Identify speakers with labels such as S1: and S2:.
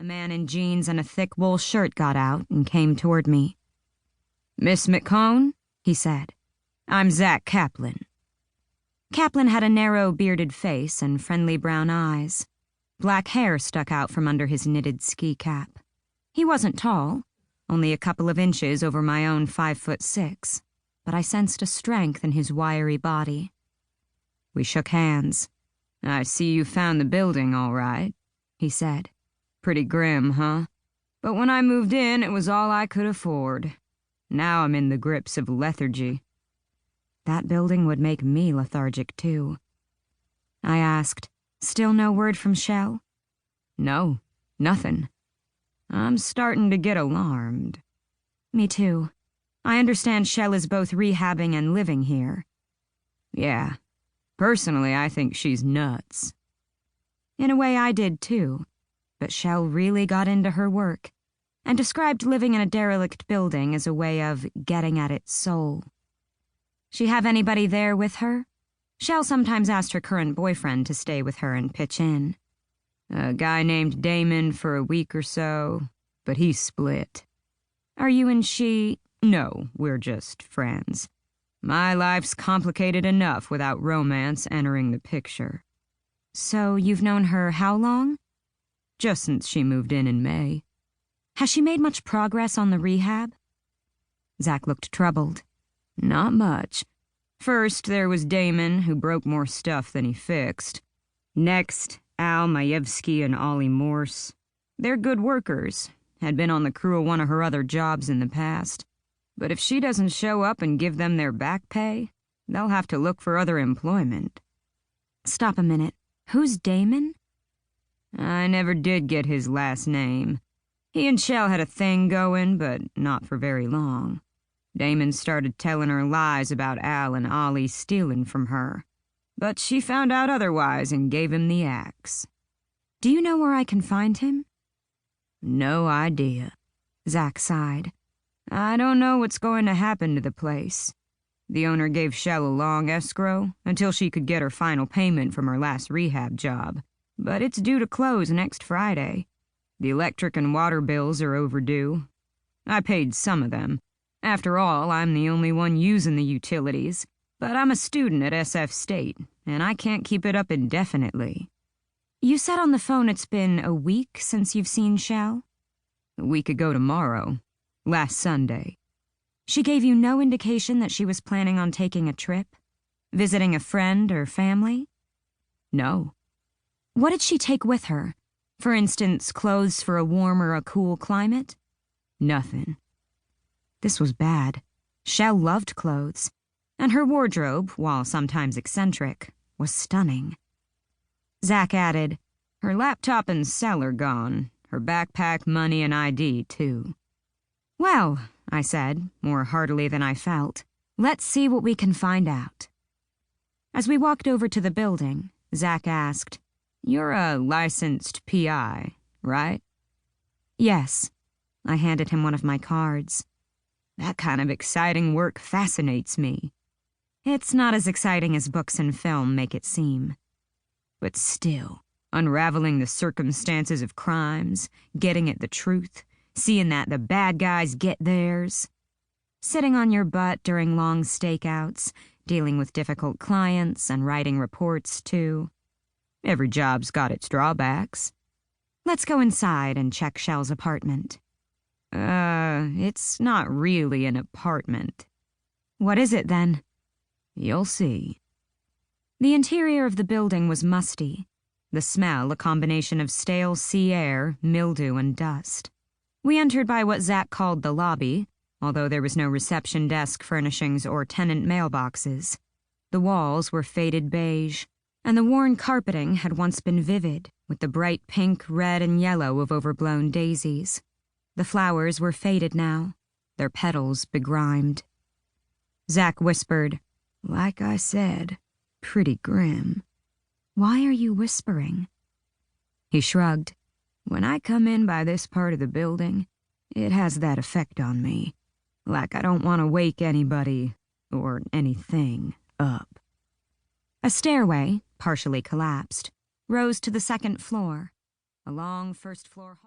S1: A man in jeans and a thick wool shirt got out and came toward me. "Miss McCone," he said. "I'm Zach Kaplan." Kaplan had a narrow, bearded face and friendly brown eyes. Black hair stuck out from under his knitted ski cap. He wasn't tall, only a couple of inches over my own 5'6", but I sensed a strength in his wiry body. We shook hands. "I see you found the building all right," he said. "Pretty grim, huh? But when I moved in, it was all I could afford. Now I'm in the grips of lethargy." That building would make me lethargic, too. I asked, "Still no word from Chelle?" "No, nothing. I'm starting to get alarmed." "Me too. I understand Chelle is both rehabbing and living here." "Yeah. Personally, I think she's nuts." In a way, I did, too. But Chelle really got into her work and described living in a derelict building as a way of getting at its soul. She have anybody there with her? Chelle sometimes asked her current boyfriend to stay with her and pitch in. "A guy named Damon for a week or so, but he's split." "Are you and she—" "No, we're just friends. My life's complicated enough without romance entering the picture." "So you've known her how long?" "Just since she moved in May." "Has she made much progress on the rehab?" Zach looked troubled. "Not much. First, there was Damon, who broke more stuff than he fixed. Next, Al Majewski and Ollie Morse. They're good workers, had been on the crew of one of her other jobs in the past. But if she doesn't show up and give them their back pay, they'll have to look for other employment." "Stop a minute. Who's Damon?" "I never did get his last name. He and Chelle had a thing going, but not for very long. Damon started telling her lies about Al and Ollie stealing from her. But she found out otherwise and gave him the axe." "Do you know where I can find him?" "No idea." Zach sighed. "I don't know what's going to happen to the place. The owner gave Chelle a long escrow until she could get her final payment from her last rehab job. But it's due to close next Friday. The electric and water bills are overdue. I paid some of them. After all, I'm the only one using the utilities, but I'm a student at SF State, and I can't keep it up indefinitely." "You said on the phone it's been a week since you've seen Chelle?" "A week ago tomorrow. Last Sunday." "She gave you no indication that she was planning on taking a trip? Visiting a friend or family?" "No." "What did she take with her? For instance, clothes for a warm or a cool climate?" "Nothing." This was bad. Chelle loved clothes, and her wardrobe, while sometimes eccentric, was stunning. Zach added, "Her laptop and cell are gone. Her backpack, money, and ID, too." "Well," I said, more heartily than I felt, "let's see what we can find out." As we walked over to the building, Zach asked, "You're a licensed PI, right?" "Yes." I handed him one of my cards. "That kind of exciting work fascinates me." "It's not as exciting as books and film make it seem." "But still, unraveling the circumstances of crimes, getting at the truth, seeing that the bad guys get theirs." "Sitting on your butt during long stakeouts, dealing with difficult clients and writing reports, too." "Every job's got its drawbacks." "Let's go inside and check Chelle's apartment." It's not really an apartment." "What is it, then?" "You'll see." The interior of the building was musty. The smell a combination of stale sea air, mildew, and dust. We entered by what Zach called the lobby, although there was no reception desk furnishings or tenant mailboxes. The walls were faded beige, and the worn carpeting had once been vivid, with the bright pink, red, and yellow of overblown daisies. The flowers were faded now, their petals begrimed. Zach whispered, "Like I said, pretty grim." "Why are you whispering?" He shrugged. "When I come in by this part of the building, it has that effect on me. Like I don't want to wake anybody, or anything, up." A stairway, partially collapsed, rose to the second floor. A long first-floor hall.